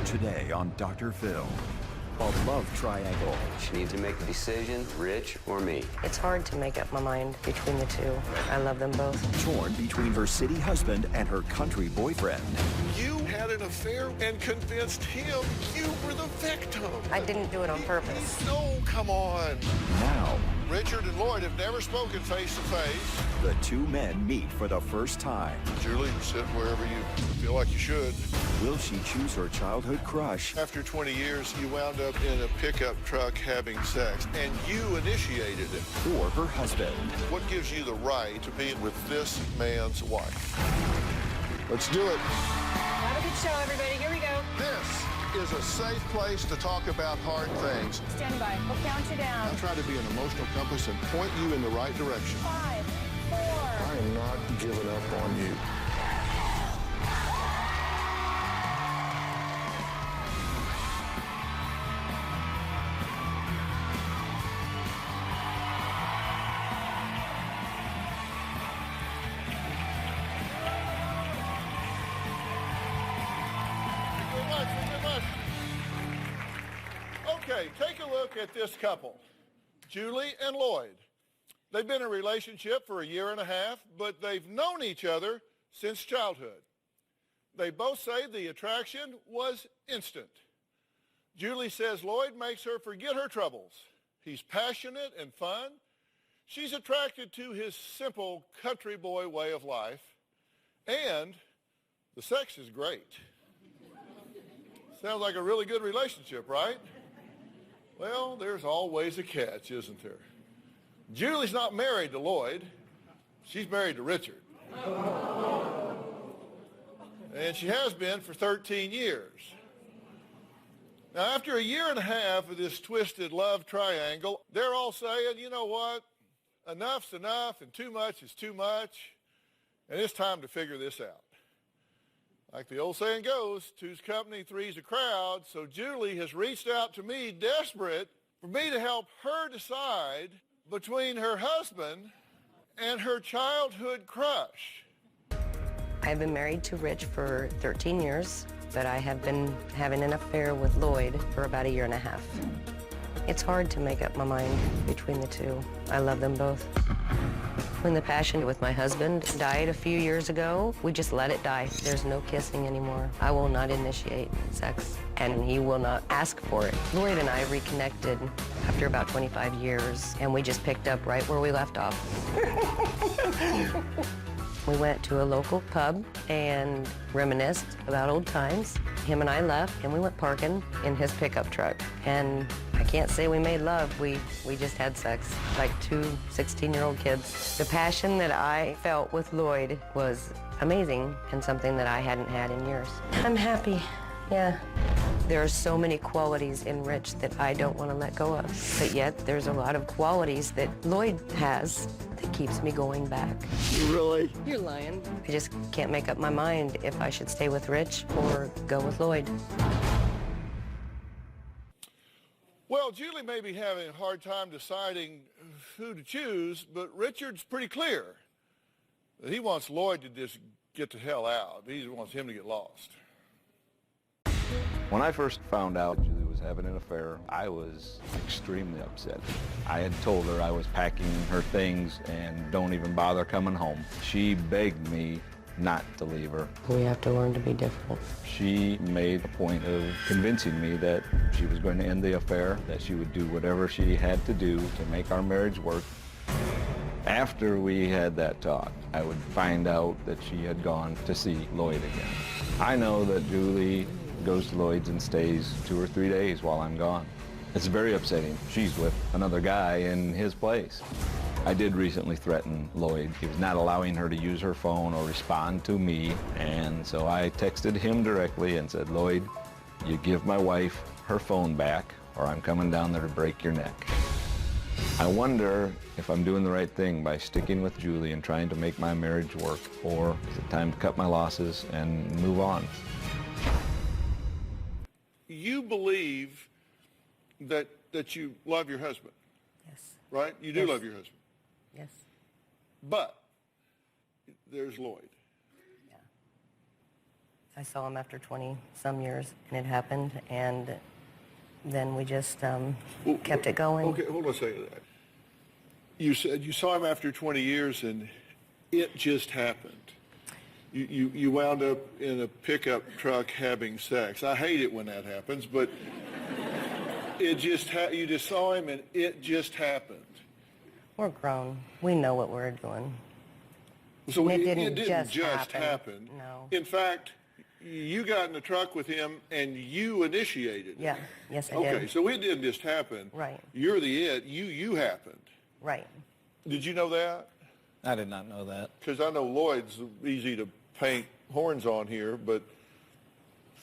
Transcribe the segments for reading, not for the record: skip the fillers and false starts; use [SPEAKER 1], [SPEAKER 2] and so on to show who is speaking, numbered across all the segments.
[SPEAKER 1] Today on Dr. Phil. A love triangle.
[SPEAKER 2] She needs to make a decision, Rich or me.
[SPEAKER 3] It's hard to make up my mind between the two. I love them both.
[SPEAKER 1] Torn between her city husband and her country boyfriend.
[SPEAKER 4] You had an affair and convinced him you were the victim.
[SPEAKER 3] I didn't do it on purpose.
[SPEAKER 4] No, come on.
[SPEAKER 1] Now,
[SPEAKER 4] Richard and Lloyd have never spoken face to face.
[SPEAKER 1] the two men meet for the first time.
[SPEAKER 4] Julie, sit wherever you feel like you should.
[SPEAKER 1] Will she choose her childhood crush?
[SPEAKER 4] After 20 years, you wound up in a pickup truck having sex, and you initiated it.
[SPEAKER 1] Or her husband?
[SPEAKER 4] What gives you the right to be with this man's wife? Let's do it.
[SPEAKER 5] Have a good show, everybody. Here we go.
[SPEAKER 4] This is a safe place to talk about hard things.
[SPEAKER 5] Stand by. We'll count you down.
[SPEAKER 4] I'll try to be an emotional compass and point you in the right direction.
[SPEAKER 5] 5, 4.
[SPEAKER 4] I am not giving up on you. Okay, take a look at this couple, Julie and Lloyd. They've been in a relationship for a year and a half, but they've known each other since childhood. They both say the attraction was instant. Julie says Lloyd makes her forget her troubles. He's passionate and fun. She's attracted to his simple country boy way of life, and the sex is great. Sounds like a really good relationship, right? Well, there's always a catch, isn't there? Julie's not married to Lloyd. She's married to Richard. And she has been for 13 years. Now, after a year and a half of this twisted love triangle, they're all saying, you know what? Enough's enough and too much is too much. And it's time to figure this out. Like the old saying goes, two's company, three's a crowd. So Julie has reached out to me, desperate for me to help her decide between her husband and her childhood crush.
[SPEAKER 3] I've been married to Rich for 13 years, but I have been having an affair with Lloyd for about a year and a half. It's hard to make up my mind between the two. I love them both. When the passion with my husband died a few years ago, we just let it die. There's no kissing anymore. I will not initiate sex, and he will not ask for it. Lloyd and I reconnected after about 25 years, and we just picked up right where we left off. We went to a local pub and reminisced about old times. Him and I left, and we went parking in his pickup truck. And I can't say we made love. We just had sex, like two 16-year-old kids. The passion that I felt with Lloyd was amazing and something that I hadn't had in years. I'm happy, yeah. There are so many qualities in Rich that I don't want to let go of. But yet, there's a lot of qualities that Lloyd has that keeps me going back.
[SPEAKER 1] Really?
[SPEAKER 3] You're lying. I just can't make up my mind if I should stay with Rich or go with Lloyd.
[SPEAKER 4] Well, Julie may be having a hard time deciding who to choose, but Richard's pretty clear that he wants Lloyd to just get the hell out. He just wants him to get lost.
[SPEAKER 6] When I first found out Julie was having an affair, I was extremely upset. I had told her I was packing her things and don't even bother coming home. She begged me not to leave her.
[SPEAKER 3] We have to learn to be different.
[SPEAKER 6] She made a point of convincing me that she was going to end the affair, that she would do whatever she had to do to make our marriage work. After we had that talk, I would find out that she had gone to see Lloyd again. I know that Julie goes to Lloyd's and stays 2 or 3 days while I'm gone. It's very upsetting. She's with another guy in his place. I did recently threaten Lloyd. He was not allowing her to use her phone or respond to me, and so I texted him directly and said, Lloyd, you give my wife her phone back or I'm coming down there to break your neck. I wonder if I'm doing the right thing by sticking with Julie and trying to make my marriage work, or is it time to cut my losses and move on?
[SPEAKER 4] You believe that you love your husband,
[SPEAKER 3] Yes.
[SPEAKER 4] right? You do
[SPEAKER 3] Yes.
[SPEAKER 4] love your husband.
[SPEAKER 3] Yes.
[SPEAKER 4] But there's Lloyd.
[SPEAKER 3] I saw him after 20-some years, and it happened, and then we just kept it going.
[SPEAKER 4] Okay, hold on a second. You said you saw him after 20 years, and it just happened. You wound up in a pickup truck having sex. I hate it when that happens, but you just saw him, and it just happened.
[SPEAKER 3] We're grown. We know what we're doing.
[SPEAKER 4] So
[SPEAKER 3] And
[SPEAKER 4] it
[SPEAKER 3] it
[SPEAKER 4] didn't
[SPEAKER 3] didn't
[SPEAKER 4] just
[SPEAKER 3] just
[SPEAKER 4] happen.
[SPEAKER 3] No.
[SPEAKER 4] In fact, you got in the truck with him, and you initiated it.
[SPEAKER 3] Yeah, yes, I
[SPEAKER 4] Okay,
[SPEAKER 3] did.
[SPEAKER 4] so it didn't just happen.
[SPEAKER 3] Right.
[SPEAKER 4] You're the it. You happened.
[SPEAKER 3] Right.
[SPEAKER 4] Did you know that?
[SPEAKER 7] I did not know that.
[SPEAKER 4] Because I know Lloyd's easy to paint horns on here, but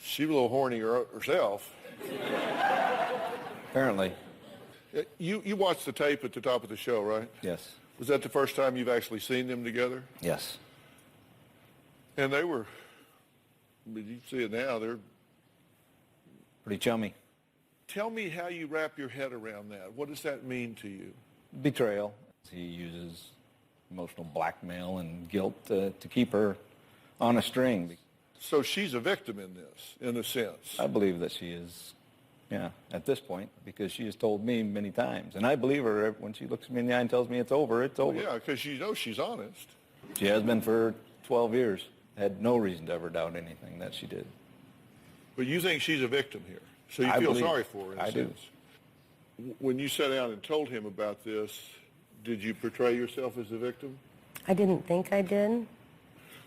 [SPEAKER 4] she's a little horny herself.
[SPEAKER 7] Apparently,
[SPEAKER 4] You watched the tape at the top of the show, right?
[SPEAKER 7] yes.
[SPEAKER 4] Was that the first time you've actually seen them together?
[SPEAKER 7] Yes.
[SPEAKER 4] And they were, you see it now, they're,
[SPEAKER 7] Pretty chummy.
[SPEAKER 4] tell me how you wrap your head around that. What does that mean to you?
[SPEAKER 7] Betrayal. He uses emotional blackmail and guilt to keep her on a string.
[SPEAKER 4] So she's a victim in this, in a sense.
[SPEAKER 7] I believe that she is, yeah, at this point, because she has told me many times. And I believe her when she looks me in the eye and tells me it's over, it's over.
[SPEAKER 4] Yeah, because you know she's honest.
[SPEAKER 7] She has been for 12 years. Had no reason to ever doubt anything that she did.
[SPEAKER 4] But you think she's a victim here. So you
[SPEAKER 7] I
[SPEAKER 4] feel
[SPEAKER 7] believe-
[SPEAKER 4] sorry for her in a
[SPEAKER 7] I do.
[SPEAKER 4] sense. When you sat down and told him about this, did you portray yourself as a victim?
[SPEAKER 3] I didn't think I did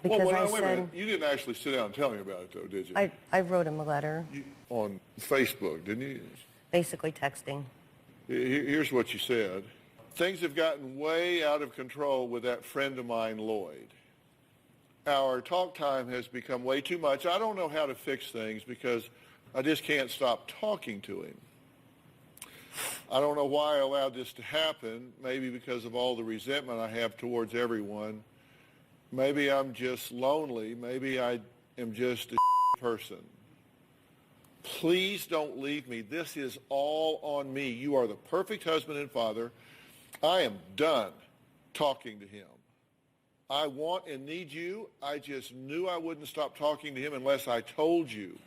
[SPEAKER 3] because
[SPEAKER 4] well,
[SPEAKER 3] I
[SPEAKER 4] wait a
[SPEAKER 3] said,
[SPEAKER 4] minute. You didn't actually sit down and tell me about it, though, did you?
[SPEAKER 3] I wrote him a letter,
[SPEAKER 4] On Facebook, didn't you?
[SPEAKER 3] basically texting.
[SPEAKER 4] Here's what you said. Things have gotten way out of control with that friend of mine, Lloyd. Our talk time has become way too much. I don't know how to fix things because I just can't stop talking to him. I don't know why I allowed this to happen, maybe because of all the resentment I have towards everyone. Maybe I'm just lonely. Maybe I am just a person. Please don't leave me. This is all on me. You are the perfect husband and father. I am done talking to him. I want and need you. I just knew I wouldn't stop talking to him unless I told you.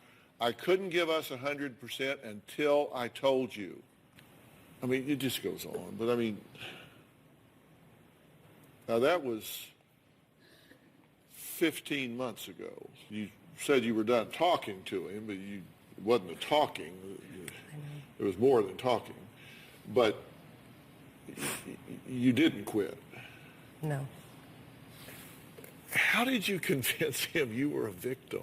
[SPEAKER 4] I couldn't give us 100% until I told you. I mean, it just goes on. But I mean, now that was 15 months ago. You said you were done talking to him, but it wasn't a talking. It was more than talking. But you didn't quit.
[SPEAKER 3] No.
[SPEAKER 4] How did you convince him you were a victim?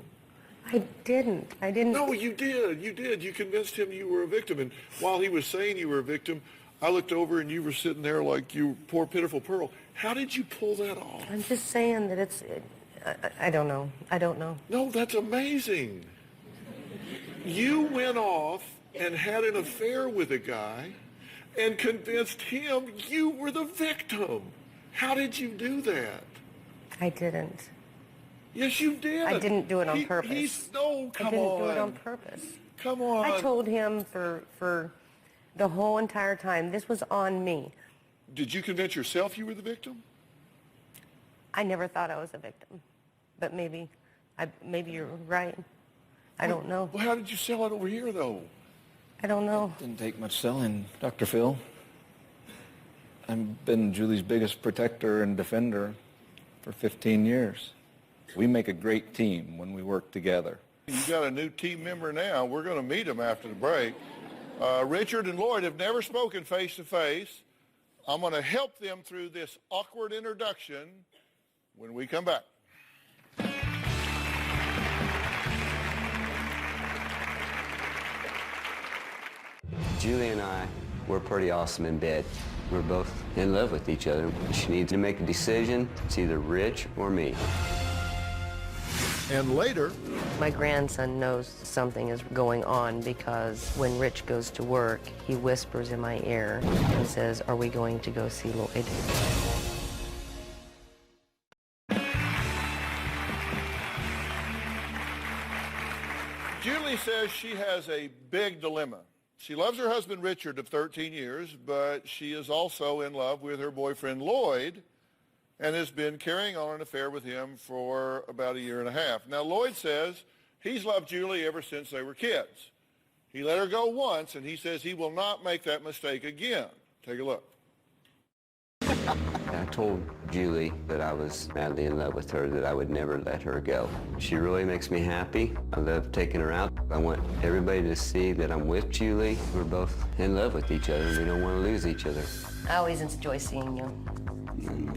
[SPEAKER 3] I didn't.
[SPEAKER 4] No, you did. You did. You convinced him you were a victim. And while he was saying you were a victim, I looked over and you were sitting there like you poor pitiful Pearl. How did you pull that off?
[SPEAKER 3] I'm just saying that I don't know. I don't know.
[SPEAKER 4] No, that's amazing. You went off and had an affair with a guy and convinced him you were the victim. How did you do
[SPEAKER 3] I didn't.
[SPEAKER 4] Yes, you did.
[SPEAKER 3] I didn't do it on purpose.
[SPEAKER 4] Come
[SPEAKER 3] I didn't
[SPEAKER 4] on.
[SPEAKER 3] do it on purpose.
[SPEAKER 4] Come on.
[SPEAKER 3] I told him for the whole entire time, this was on me.
[SPEAKER 4] Did you convince yourself you were the victim?
[SPEAKER 3] I never thought I was a victim, but maybe you're right. I don't know.
[SPEAKER 4] Well, how did you sell it over here, though?
[SPEAKER 3] I don't know.
[SPEAKER 7] Didn't take much selling, Dr. Phil. I've been Julie's biggest protector and defender for 15 years. We make a great team when we work together.
[SPEAKER 4] You got a new team member now. We're going to meet them after the break. Richard and Lloyd have never spoken face to face. I'm going to help them through this awkward introduction when we come back.
[SPEAKER 2] Julie and I, we're pretty awesome in bed. We're both in love with each other. She needs to make a decision. It's either Rich or me.
[SPEAKER 4] And later,
[SPEAKER 3] My grandson knows something is going on because when Rich goes to work, he whispers in my ear and says, "Are we going to go see Lloyd?"
[SPEAKER 4] Julie says she has a big dilemma. She loves her husband Richard of 13 years, but she is also in love with her boyfriend Lloyd and has been carrying on an affair with him for about a year and a half. Now, Lloyd says He's loved Julie ever since they were kids. He let her go once, and he says he will not make that mistake again. Take a look.
[SPEAKER 2] I told Julie that I was madly in love with her, that I would never let her go. She really makes me happy. I love taking her out. I want everybody to see that I'm with Julie. We're both in love with each other. We don't want to lose each other.
[SPEAKER 3] I always enjoy seeing you.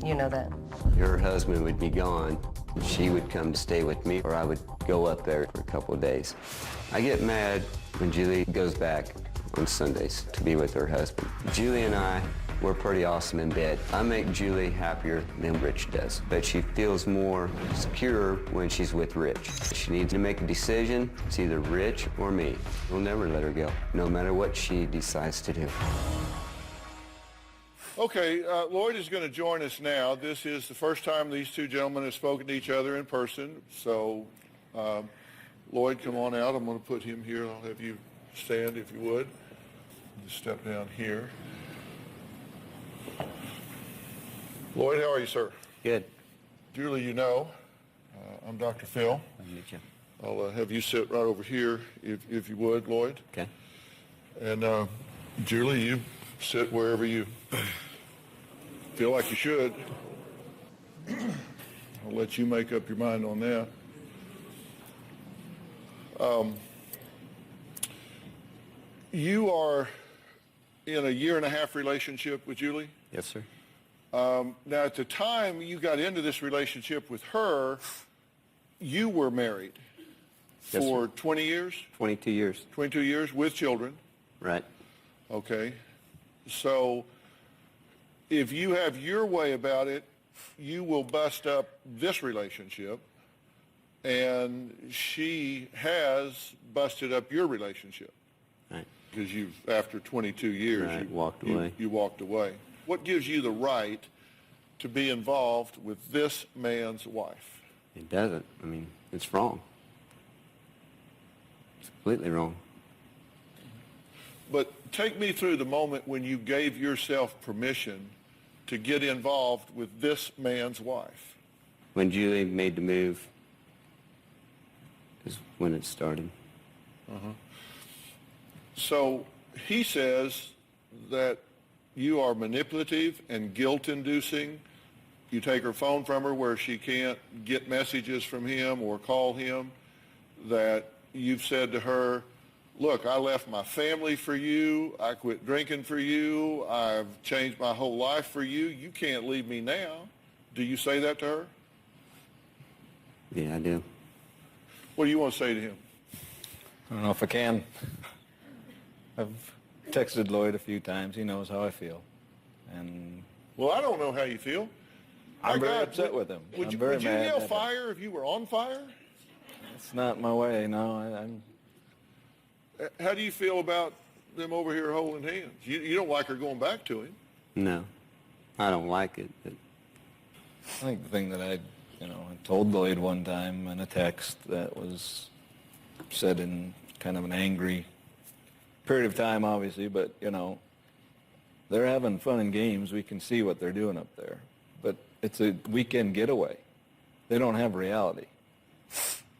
[SPEAKER 3] You know that.
[SPEAKER 2] Her husband would be gone. She would come to stay with me, or I would go up there for a couple of days. I get mad when Julie goes back on Sundays to be with her husband. Julie and I, we're pretty awesome in bed. I make Julie happier than Rich does, but she feels more secure when she's with Rich. She needs to make a decision. It's either Rich or me. We'll never let her go, no matter what she decides to do.
[SPEAKER 4] Okay, Lloyd is going to join us now. This is the first time these two gentlemen have spoken to each other in person. So, Lloyd, come on out. I'm going to put him here. I'll have you stand if you would. Just step down here. Lloyd, how are you, sir?
[SPEAKER 2] Good.
[SPEAKER 4] Julie, you know, I'm Dr. Phil.
[SPEAKER 2] Nice to meet you.
[SPEAKER 4] I'll have you sit right over here if you would, Lloyd.
[SPEAKER 2] Okay.
[SPEAKER 4] And Julie, you sit wherever you feel like you should. I'll let you make up your mind on that. You are in a 1.5-year relationship with Julie?
[SPEAKER 2] Yes, sir.
[SPEAKER 4] Now, at the time you got into this relationship with her, you were married
[SPEAKER 2] Yes,
[SPEAKER 4] for
[SPEAKER 2] sir.
[SPEAKER 4] 20 years?
[SPEAKER 2] 22 years.
[SPEAKER 4] 22 years with children?
[SPEAKER 2] Right.
[SPEAKER 4] Okay. So if you have your way about it, you will bust up this relationship, and she has busted up your relationship.
[SPEAKER 2] Right.
[SPEAKER 4] Because you've, after 22 years,
[SPEAKER 2] Right,
[SPEAKER 4] you
[SPEAKER 2] walked away.
[SPEAKER 4] You walked away. What gives you the right to be involved with this man's wife?
[SPEAKER 2] It doesn't. I mean, it's wrong. It's completely wrong.
[SPEAKER 4] But take me through the moment when you gave yourself permission to get involved with this man's wife.
[SPEAKER 2] When Julie made the move is when it started.
[SPEAKER 4] So he says that you are manipulative and guilt-inducing. You take her phone from her where she can't get messages from him or call him, that you've said to her, look, I left my family for you. I quit drinking for you. I've changed my whole life for you. You can't leave me now. Do you say that to her?
[SPEAKER 2] Yeah, I do.
[SPEAKER 4] What do you want to say to him?
[SPEAKER 7] I don't know if I can. I've texted Lloyd a few times. He knows how I feel. And
[SPEAKER 4] Well, I don't know how you feel.
[SPEAKER 7] I'm
[SPEAKER 4] My
[SPEAKER 7] very
[SPEAKER 4] God,
[SPEAKER 7] upset with him.
[SPEAKER 4] Would
[SPEAKER 7] I'm
[SPEAKER 4] you,
[SPEAKER 7] very
[SPEAKER 4] would you
[SPEAKER 7] mad
[SPEAKER 4] yell
[SPEAKER 7] at him.
[SPEAKER 4] fire if you were on fire?
[SPEAKER 7] It's not my way, no. I'm
[SPEAKER 4] How do you feel about them over here holding hands? You don't like her going back to him.
[SPEAKER 2] No, I don't like it. But
[SPEAKER 7] I think the thing that I told Lloyd one time in a text that was said in kind of an angry period of time, obviously, but, they're having fun and games. We can see what they're doing up there. But it's a weekend getaway. They don't have reality.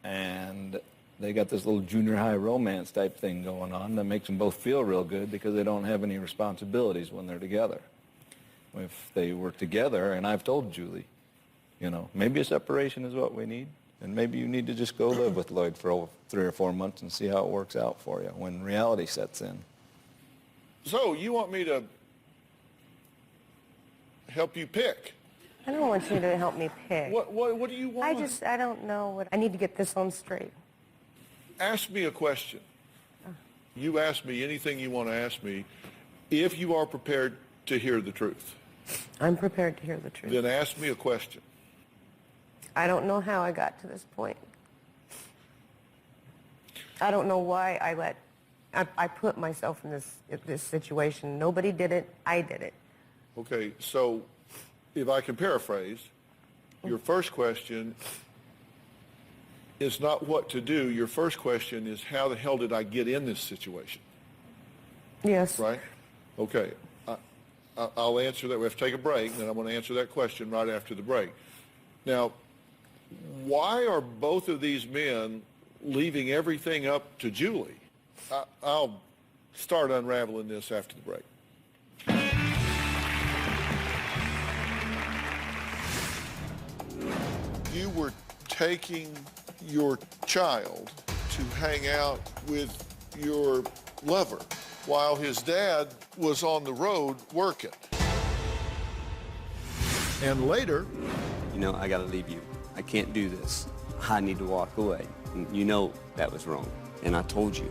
[SPEAKER 7] And they got this little junior high romance type thing going on that makes them both feel real good because they don't have any responsibilities when they're together. If they were together, and I've told Julie, maybe a separation is what we need, and maybe you need to just go live with Lloyd for over 3 or 4 months and see how it works out for you when reality sets in.
[SPEAKER 4] So you want me to help you pick?
[SPEAKER 3] I don't want you to help me pick.
[SPEAKER 4] What do you want?
[SPEAKER 3] I don't know what, I need to get this on straight.
[SPEAKER 4] Ask me a question. You ask me anything you want to ask me if you are prepared to hear the truth.
[SPEAKER 3] I'm prepared to hear the truth.
[SPEAKER 4] Then ask me a question.
[SPEAKER 3] I don't know how I got to this point. I don't know why I put myself in this situation. Nobody did it. I did it.
[SPEAKER 4] Okay, so if I can paraphrase, your first question is not what to do. Your first question is, how the hell did I get in this situation?
[SPEAKER 3] Yes.
[SPEAKER 4] Right? Okay. I'll answer that. We have to take a break, and then I'm going to answer that question right after the break. Now, why are both of these men leaving everything up to Julie. I'll start unraveling this after the break. You were taking your child to hang out with your lover while his dad was on the road working. And later,
[SPEAKER 2] You know, I gotta leave you. I can't do this. I need to walk away. And you know that was wrong. And I told you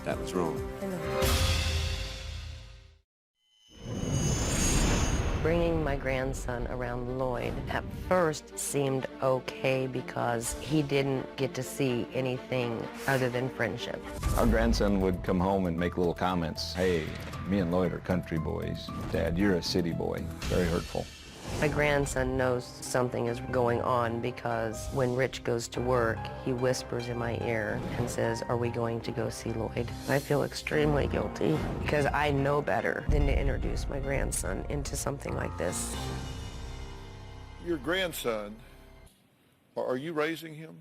[SPEAKER 2] that was wrong.
[SPEAKER 3] Bringing my grandson around Lloyd at first seemed okay because he didn't get to see anything other than friendship.
[SPEAKER 6] Our grandson would come home and make little comments. Hey, me and Lloyd are country boys. Dad, you're a city boy. Very hurtful.
[SPEAKER 3] My grandson knows something is going on because when Rich goes to work, he whispers in my ear and says, "Are we going to go see Lloyd?" I feel extremely guilty because I know better than to introduce my grandson into something like this.
[SPEAKER 4] your grandson, are you raising him?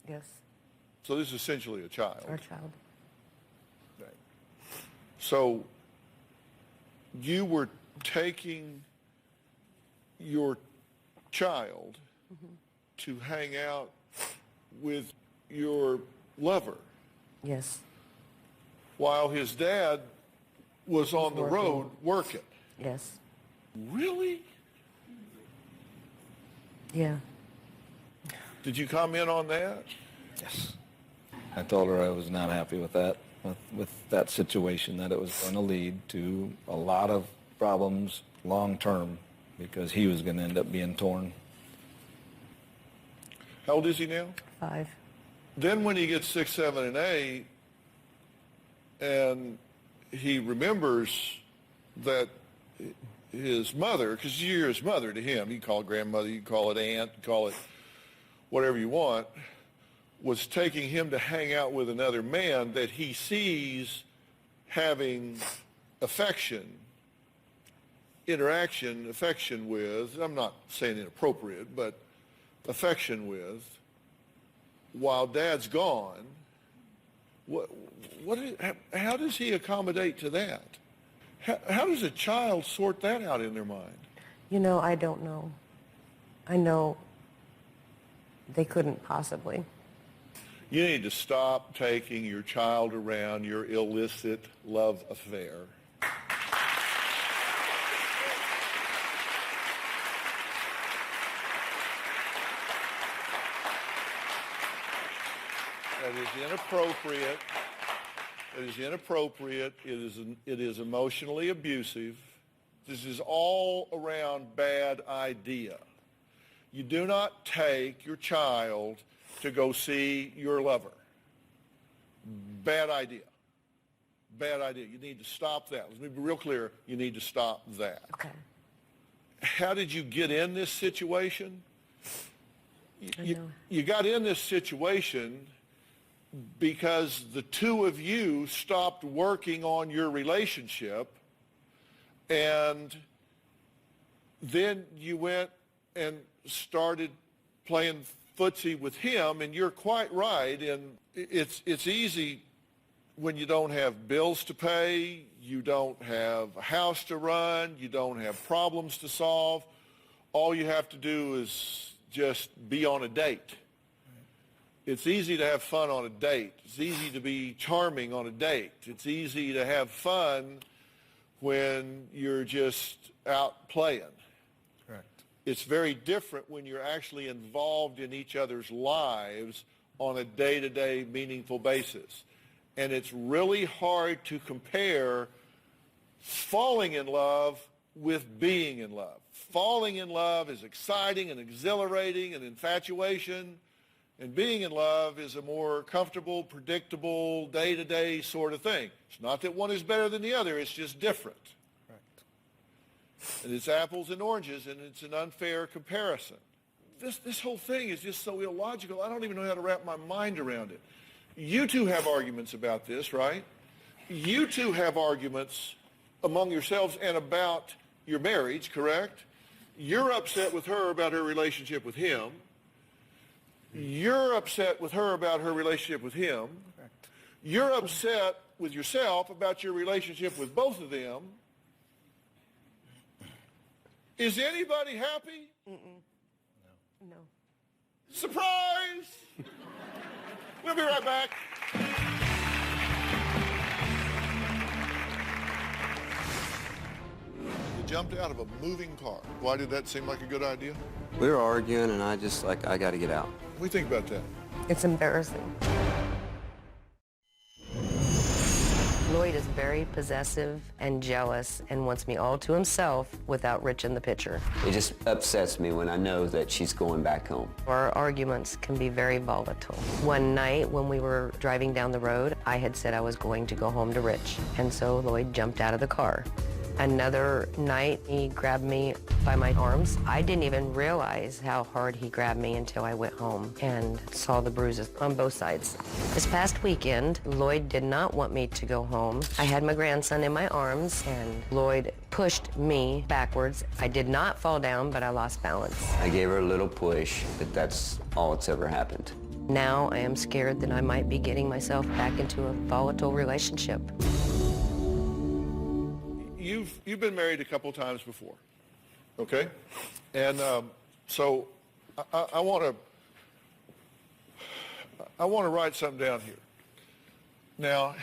[SPEAKER 3] Yes,
[SPEAKER 4] So this is essentially a child.
[SPEAKER 3] our child.
[SPEAKER 4] Right. So you were taking your child to hang out with your lover
[SPEAKER 3] Yes,
[SPEAKER 4] while his dad was on the
[SPEAKER 3] working.
[SPEAKER 4] road working.
[SPEAKER 3] yes,
[SPEAKER 4] Really?
[SPEAKER 3] yeah.
[SPEAKER 4] Did you comment on that?
[SPEAKER 7] Yes. I told her I was not happy with that, with that situation, that it was going to lead to a lot of problems long term because he was going to end up being torn.
[SPEAKER 4] How old is he now?
[SPEAKER 3] 5.
[SPEAKER 4] Then when he gets 6, 7, and 8, and he remembers that his mother, because you're his mother to him, you call it grandmother, you call it aunt, you call it whatever you want, was taking him to hang out with another man that he sees having affection with, I'm not saying inappropriate, but affection with, while dad's gone. How does he accommodate to that? How does a child sort that out in their mind?
[SPEAKER 3] You know, I don't know. I know they couldn't possibly.
[SPEAKER 4] You need to stop taking your child around your illicit love affair. That is inappropriate. It is inappropriate. It is emotionally abusive. This is all around bad idea. You do not take your child to go see your lover. Bad idea. Bad idea. You need to stop that. Let me be real clear. You need to stop that.
[SPEAKER 3] Okay.
[SPEAKER 4] How did you get in this situation?
[SPEAKER 3] I know.
[SPEAKER 4] You got in this situation because the two of you stopped working on your relationship, and then you went and started playing footsie with him, and you're quite right. And it's easy when you don't have bills to pay, you don't have a house to run, you don't have problems to solve. All you have to do is just be on a date. It's easy to have fun on a date. It's easy to be charming on a date. It's easy to have fun when you're just out playing.
[SPEAKER 7] Correct.
[SPEAKER 4] It's very different when you're actually involved in each other's lives on a day-to-day meaningful basis. And it's really hard to compare falling in love with being in love. Falling in love is exciting and exhilarating and infatuation, and being in love is a more comfortable, predictable, day-to-day sort of thing. It's not that one is better than the other, it's just different. And it's apples and oranges, and it's an unfair comparison. This whole thing is just so illogical, I don't even know how to wrap my mind around it. You two have arguments about this, right? You two have arguments among yourselves and about your marriage, correct? You're upset with her about her relationship with him. You're upset with her about her relationship with him.
[SPEAKER 7] Correct.
[SPEAKER 4] You're upset with yourself about your relationship with both of them. Is anybody happy?
[SPEAKER 3] No.
[SPEAKER 4] Surprise! We'll be right back. You jumped out of a moving car. Why did that seem like a good idea?
[SPEAKER 2] We were arguing, and I just like, I got to get out.
[SPEAKER 4] What do you think about that?
[SPEAKER 3] It's embarrassing. Lloyd is very possessive and jealous and wants me all to himself without Rich in the picture.
[SPEAKER 2] It just upsets me when I know that she's going back home.
[SPEAKER 3] Our arguments can be very volatile. One night when we were driving down the road, I had said I was going to go home to Rich, and so Lloyd jumped out of the car. Another night, he grabbed me by my arms. I didn't even realize how hard he grabbed me until I went home and saw the bruises on both sides. This past weekend, Lloyd did not want me to go home. I had my grandson in my arms, and Lloyd pushed me backwards. I did not fall down, but I lost balance.
[SPEAKER 2] I gave her a little push, but that's all that's ever happened.
[SPEAKER 3] Now I am scared that I might be getting myself back into a volatile relationship.
[SPEAKER 4] You've been married a couple times before, okay? And so I want to write something down here. Now,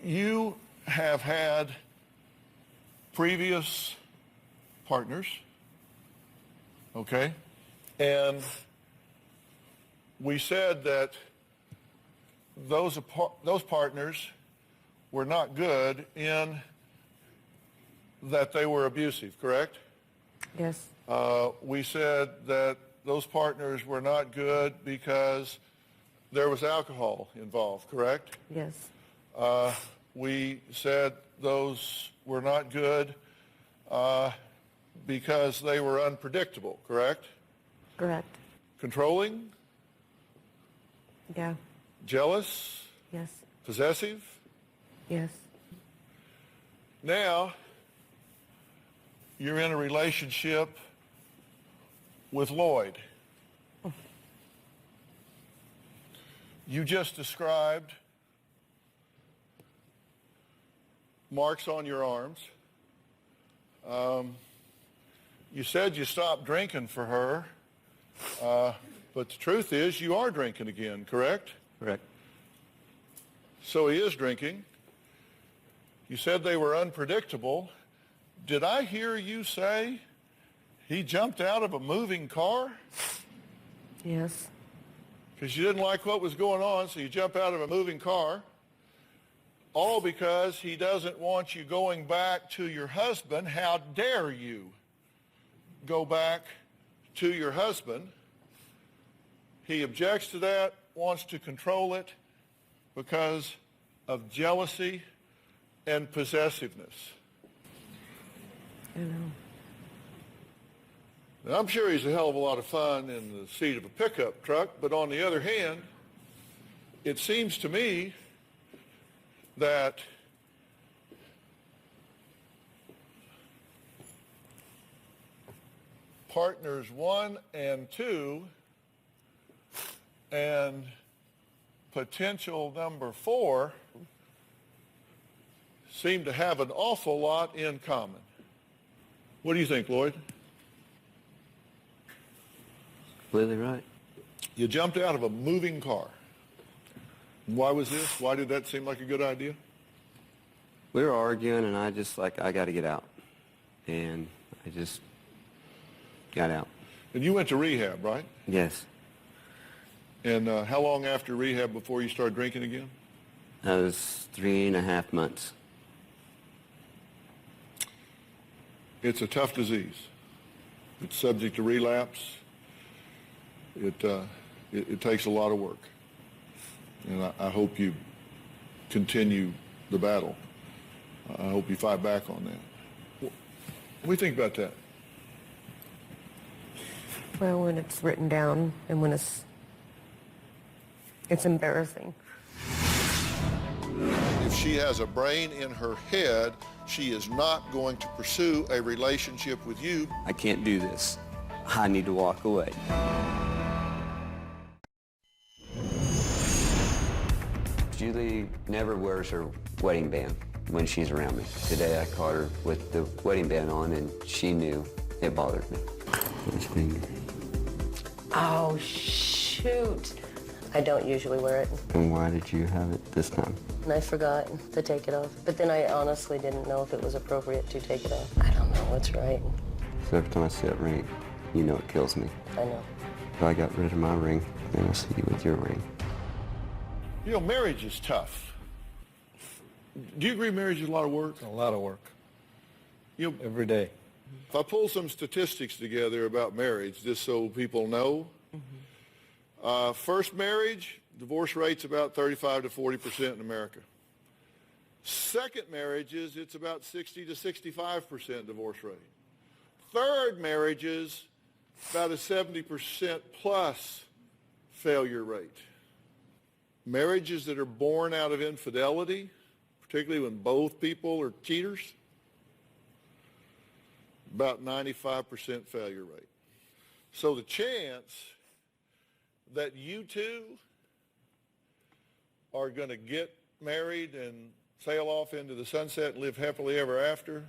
[SPEAKER 4] you have had previous partners, okay? And we said that those partners were not good in that they were abusive, correct?
[SPEAKER 3] Yes.
[SPEAKER 4] We said that those partners were not good because there was alcohol involved, correct?
[SPEAKER 3] Yes.
[SPEAKER 4] We said those were not good because they were unpredictable, correct?
[SPEAKER 3] Correct.
[SPEAKER 4] Controlling,
[SPEAKER 3] Yeah.
[SPEAKER 4] jealous,
[SPEAKER 3] Yes.
[SPEAKER 4] possessive.
[SPEAKER 3] Yes.
[SPEAKER 4] Now, you're in a relationship with Lloyd. You just described marks on your arms. You said you stopped drinking for her, but the truth is you are drinking again, correct?
[SPEAKER 7] Correct.
[SPEAKER 4] So he is drinking. You said they were unpredictable. Did I hear you say he jumped out of a moving car?
[SPEAKER 3] Yes.
[SPEAKER 4] Because you didn't like what was going on, so you jump out of a moving car. All because he doesn't want you going back to your husband. How dare you go back to your husband? He objects to that, wants to control it because of jealousy and possessiveness.
[SPEAKER 3] I know.
[SPEAKER 4] Now, I'm sure he's a hell of a lot of fun in the seat of a pickup truck, but on the other hand, it seems to me that partners 1 and 2 and potential number 4 seem to have an awful lot in common. What do you think, Lloyd?
[SPEAKER 2] Completely right.
[SPEAKER 4] You jumped out of a moving car. Why was this? Why did that seem like a good idea?
[SPEAKER 2] We were arguing, and I just like, I got to get out. And I just got out.
[SPEAKER 4] And you went to rehab, right?
[SPEAKER 2] Yes.
[SPEAKER 4] And how long after rehab before you started drinking again?
[SPEAKER 2] That was 3.5 months.
[SPEAKER 4] It's a tough disease. It's subject to relapse. It takes a lot of work. And I hope you continue the battle. I hope you fight back on that. What do you think about that?
[SPEAKER 3] Well, when it's written down and when it's embarrassing.
[SPEAKER 4] If she has a brain in her head, she is not going to pursue a relationship with you.
[SPEAKER 2] I can't do this. I need to walk away. Julie never wears her wedding band when she's around me. Today I caught her with the wedding band on and she knew it bothered me. Which finger?
[SPEAKER 3] Oh, shoot. I don't usually wear it.
[SPEAKER 2] And why did you have it this time?
[SPEAKER 3] And I forgot to take it off. But then I honestly didn't know if it was appropriate to take it off. I don't know what's right.
[SPEAKER 2] So every time I see that ring, you know it kills me.
[SPEAKER 3] I know.
[SPEAKER 2] So I got rid of my ring, and I'll see you with your ring.
[SPEAKER 4] You know, marriage is tough. Do you agree marriage is a lot of work?
[SPEAKER 7] A lot of work.
[SPEAKER 4] You know,
[SPEAKER 7] Every day.
[SPEAKER 4] if I pull some statistics together about marriage, just so people know, first marriage, divorce rate's about 35 to 40% in America. Second marriages, it's about 60 to 65% divorce rate. Third marriages, about a 70% plus failure rate. Marriages that are born out of infidelity, particularly when both people are cheaters, about 95% failure rate. So the chance that you two are going to get married and sail off into the sunset and live happily ever after,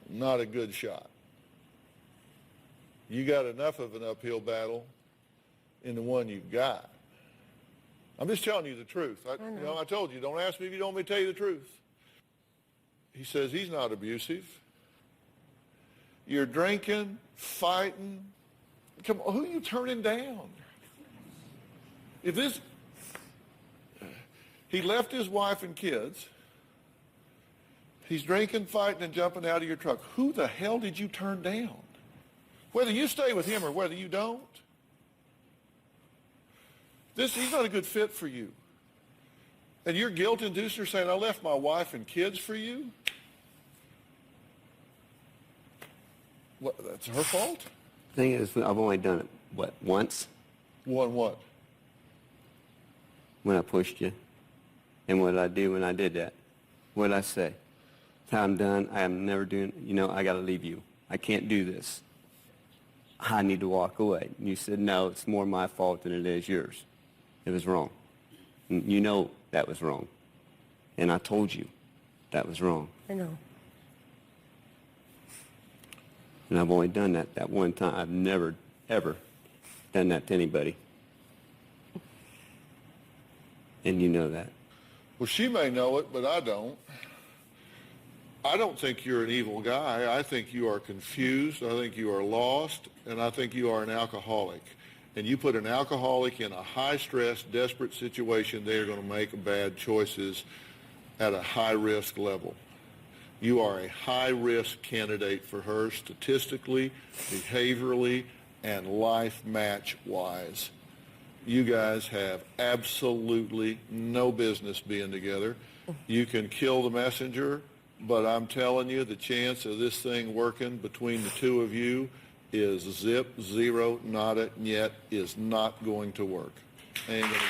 [SPEAKER 4] not a good shot. You got enough of an uphill battle in the one you've got. I'm just telling you the truth. I told you, don't ask me if you don't want me to tell you the truth. He says he's not abusive. You're drinking, fighting. Come on, who are you turning down? If this, he left his wife and kids. He's drinking, fighting, and jumping out of your truck. Who the hell did you turn down? Whether you stay with him or whether you don't, he's not a good fit for you. And you're guilt-inducer saying, I left my wife and kids for you? What, that's her fault?
[SPEAKER 2] The thing is, I've only done it, what, once?
[SPEAKER 4] One what?
[SPEAKER 2] When I pushed you. And what did I do when I did that? What did I say? I'm done. I am never doing, I got to leave you. I can't do this. I need to walk away. And you said, no, it's more my fault than it is yours. It was wrong. And you know that was wrong. And I told you that was wrong.
[SPEAKER 3] I know.
[SPEAKER 2] And I've only done that one time. I've never, ever done that to anybody. And you know that.
[SPEAKER 4] Well, she may know it, but I don't. I don't think you're an evil guy. I think you are confused. I think you are lost. And I think you are an alcoholic. And you put an alcoholic in a high-stress, desperate situation, they are going to make bad choices at a high-risk level. You are a high-risk candidate for her statistically, behaviorally, and life match-wise. You guys have absolutely no business being together. You can kill the messenger, but I'm telling you, the chance of this thing working between the two of you is zip, zero, nada, yet is not going to work. Ain't gonna work.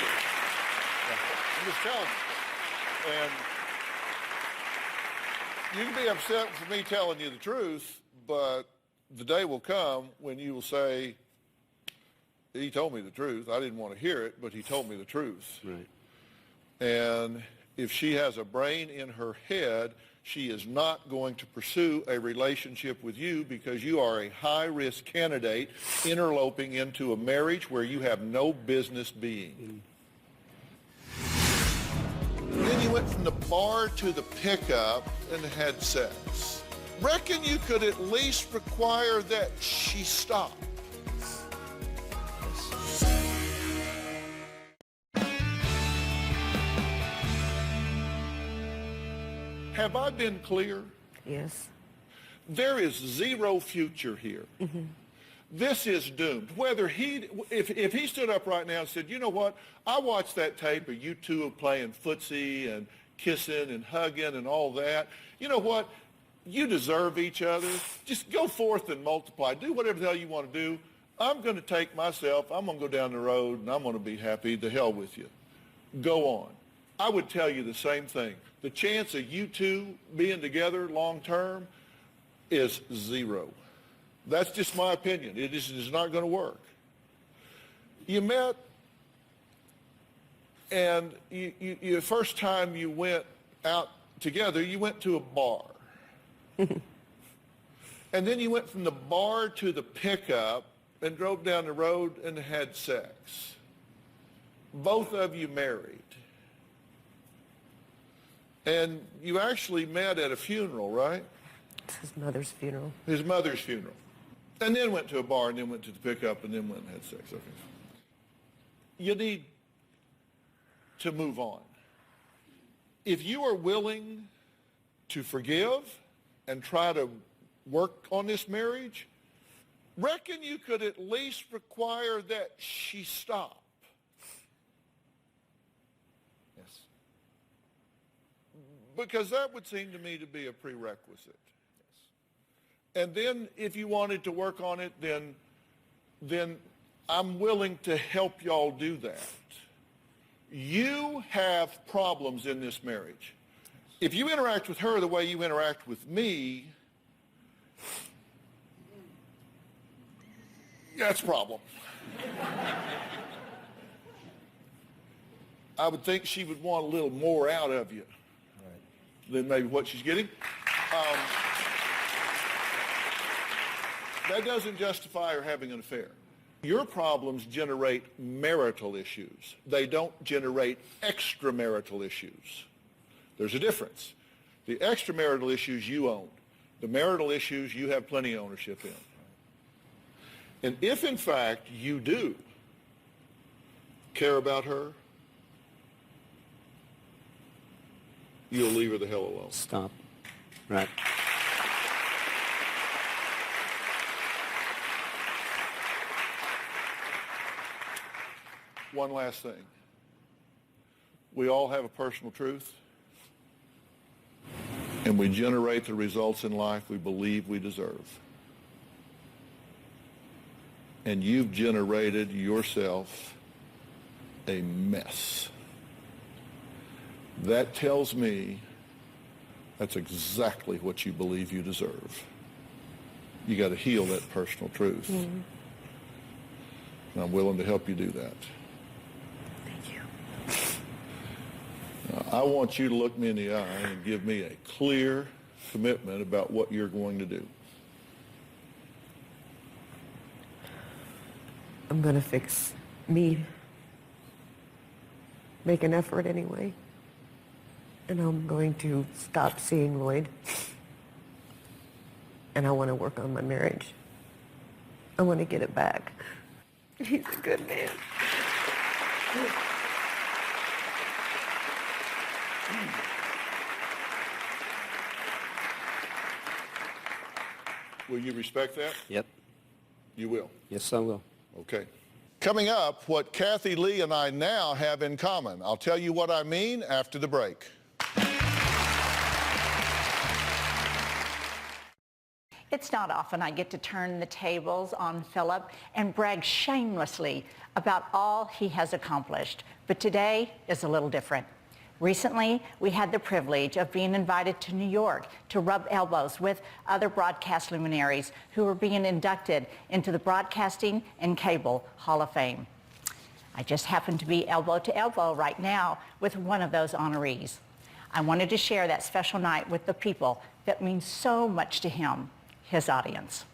[SPEAKER 4] I'm just telling you. And you can be upset for me telling you the truth, but the day will come when you will say, he told me the truth. I didn't want to hear it, but he told me the truth.
[SPEAKER 2] Right.
[SPEAKER 4] And if she has a brain in her head, she is not going to pursue a relationship with you because you are a high-risk candidate interloping into a marriage where you have no business being. Then you went from the bar to the pickup and had sex. Reckon you could at least require that she stop. Have I been clear?
[SPEAKER 3] Yes.
[SPEAKER 4] There is zero future here. Mm-hmm. This is doomed. Whether if he stood up right now and said, you know what, I watched that tape of you two playing footsie and kissing and hugging and all that. You know what? You deserve each other. Just go forth and multiply. Do whatever the hell you want to do. I'm going to take myself, I'm going to go down the road, and I'm going to be happy. The hell with you. Go on. I would tell you the same thing. The chance of you two being together long term is zero. That's just my opinion. It is not going to work. You met, and you first time you went out together, you went to a bar. And then you went from the bar to the pickup and drove down the road and had sex. Both of you married. And you actually met at a funeral, right?
[SPEAKER 3] It's his mother's funeral.
[SPEAKER 4] His mother's funeral. And then went to a bar and then went to the pickup and then went and had sex. Okay. You need to move on. If you are willing to forgive and try to work on this marriage, reckon you could at least require that she stop.
[SPEAKER 7] Yes.
[SPEAKER 4] Because that would seem to me to be a prerequisite. Yes. And then if you wanted to work on it, then I'm willing to help y'all do that. You have problems in this marriage. If you interact with her the way you interact with me, that's a problem. I would think she would want a little more out of you than maybe what she's getting. That doesn't justify her having an affair. Your problems generate marital issues. They don't generate extramarital issues. There's a difference. The extramarital issues you own. The marital issues you have plenty of ownership in. And if, in fact, you do care about her, you'll leave her the hell alone.
[SPEAKER 2] Stop. Right.
[SPEAKER 4] One last thing. We all have a personal truth, and we generate the results in life we believe we deserve. And you've generated yourself a mess. That tells me that's exactly what you believe you deserve. You got to heal that personal truth. Mm-hmm. And I'm willing to help you do that.
[SPEAKER 3] Thank you.
[SPEAKER 4] I want you to look me in the eye and give me a clear commitment about what you're going to do.
[SPEAKER 3] I'm going to fix me. Make an effort anyway. And I'm going to stop seeing Lloyd. And I want to work on my marriage. I want to get it back. He's a good man.
[SPEAKER 4] Will you respect that?
[SPEAKER 2] Yep.
[SPEAKER 4] You will.
[SPEAKER 2] Yes, I will.
[SPEAKER 4] Okay. Coming up, what Kathy Lee and I now have in common. I'll tell you what I mean after the break.
[SPEAKER 8] It's not often I get to turn the tables on Philip and brag shamelessly about all he has accomplished, but today is a little different. Recently, we had the privilege of being invited to New York to rub elbows with other broadcast luminaries who were being inducted into the Broadcasting and Cable Hall of Fame. I just happen to be elbow to elbow right now with one of those honorees. I wanted to share that special night with the people that mean so much to him, his audience.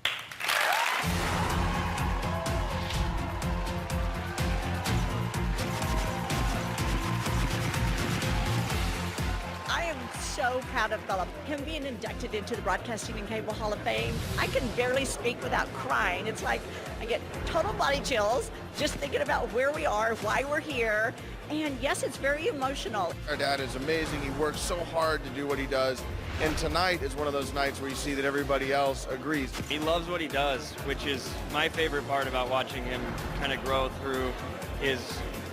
[SPEAKER 8] So proud of Philip. Him being inducted into the Broadcasting and Cable Hall of Fame, I can barely speak without crying. It's like I get total body chills just thinking about where we are, why we're here, and yes, it's very emotional.
[SPEAKER 9] Our dad is amazing. He works so hard to do what he does, and tonight is one of those nights where you see that everybody else agrees.
[SPEAKER 10] He loves what he does, which is my favorite part about watching him kind of grow through his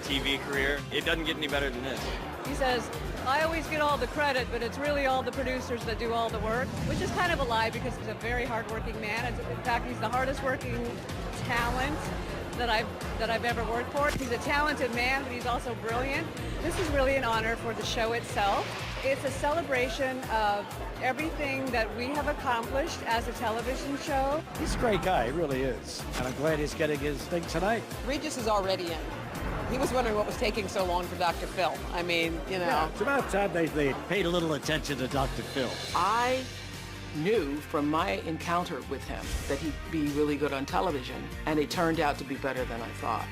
[SPEAKER 10] TV career. It doesn't get any better than this.
[SPEAKER 11] He says, I always get all the credit, but it's really all the producers that do all the work, which is kind of a lie because he's a very hardworking man. In fact, he's the hardest working talent that I've ever worked for. He's a talented man, but he's also brilliant. This is really an honor for the show itself. It's a celebration of everything that we have accomplished as a television show.
[SPEAKER 12] He's a great guy, he really is. And I'm glad he's getting his thing tonight.
[SPEAKER 13] Regis is already in. He was wondering what was taking so long for Dr. Phil. I mean, you know.
[SPEAKER 12] Yeah, it's about time they paid a little attention to Dr. Phil.
[SPEAKER 13] I knew from my encounter with him that he'd be really good on television, and it turned out to be better than I thought.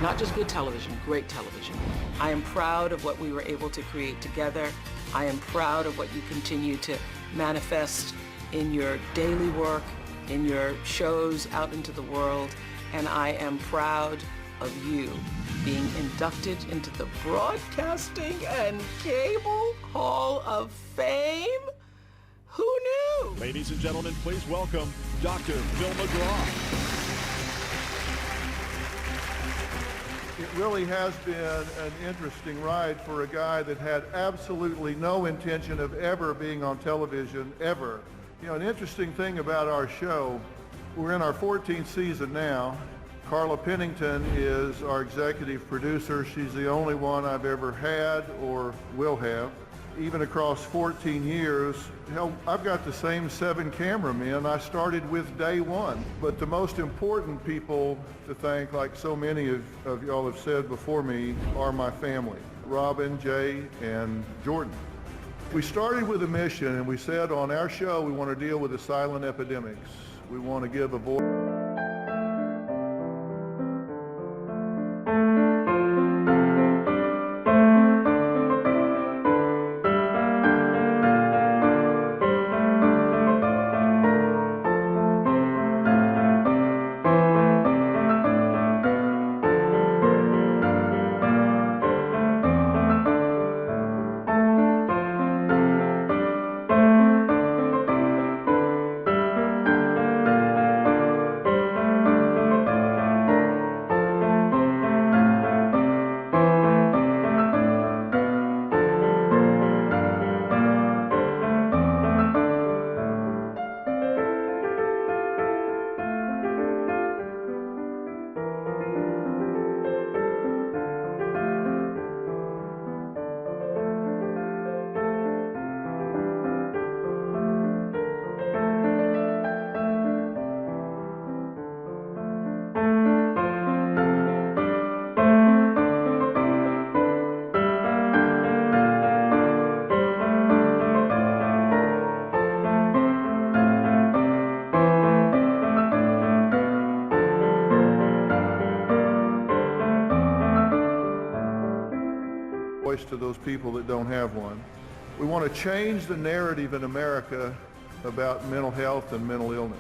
[SPEAKER 13] Not just good television, great television. I am proud of what we were able to create together. I am proud of what you continue to manifest in your daily work, in your shows out into the world, and I am proud of you being inducted into the Broadcasting and Cable Hall of Fame. Who knew?
[SPEAKER 14] Ladies and gentlemen, please welcome Dr. Phil McGraw.
[SPEAKER 4] It really has been an interesting ride for a guy that had absolutely no intention of ever being on television, ever. You know, an interesting thing about our show, we're in our 14th season now. Carla Pennington is our executive producer. She's the only one I've ever had or will have. Even across 14 years, hell, I've got the same 7 cameramen I started with day one. But the most important people to thank, like so many of y'all have said before me, are my family, Robin, Jay, and Jordan. We started with a mission, and we said on our show we want to deal with the silent epidemics. We want to give a voice. To those people that don't have one. We want to change the narrative in America about mental health and mental illness.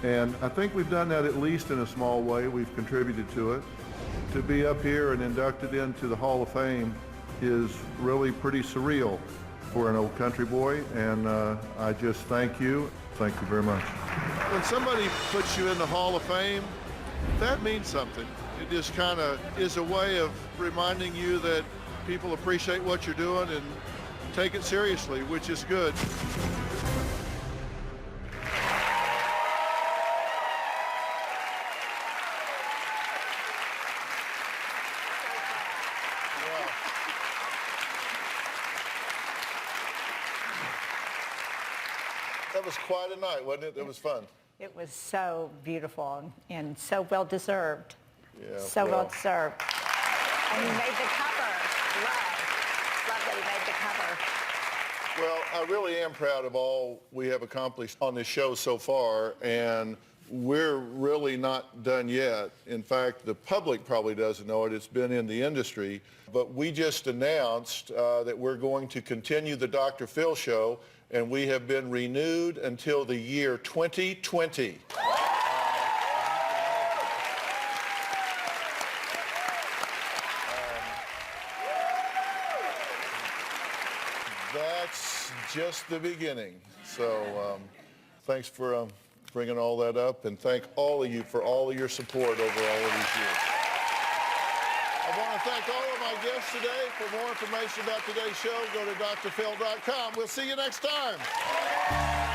[SPEAKER 4] And I think we've done that at least in a small way. We've contributed to it. To be up here and inducted into the Hall of Fame is really pretty surreal for an old country boy, and I just thank you. Thank you very much. When somebody puts you in the Hall of Fame, that means something. It just kind of is a way of reminding you that people appreciate what you're doing and take it seriously, which is good. That was quite a night, wasn't it? It was fun.
[SPEAKER 8] It was so beautiful and so well deserved.
[SPEAKER 4] Yeah,
[SPEAKER 8] so well deserved. And you made the cover. Love that you made the cover.
[SPEAKER 4] Well, I really am proud of all we have accomplished on this show so far, and we're really not done yet. In fact, the public probably doesn't know it. It's been in the industry. But we just announced that we're going to continue the Dr. Phil show, and we have been renewed until the year 2020. That's just the beginning. So thanks for bringing all that up, and thank all of you for all of your support over all of these years. I want to thank all of my guests today. For more information about today's show, go to drphil.com. We'll see you next time.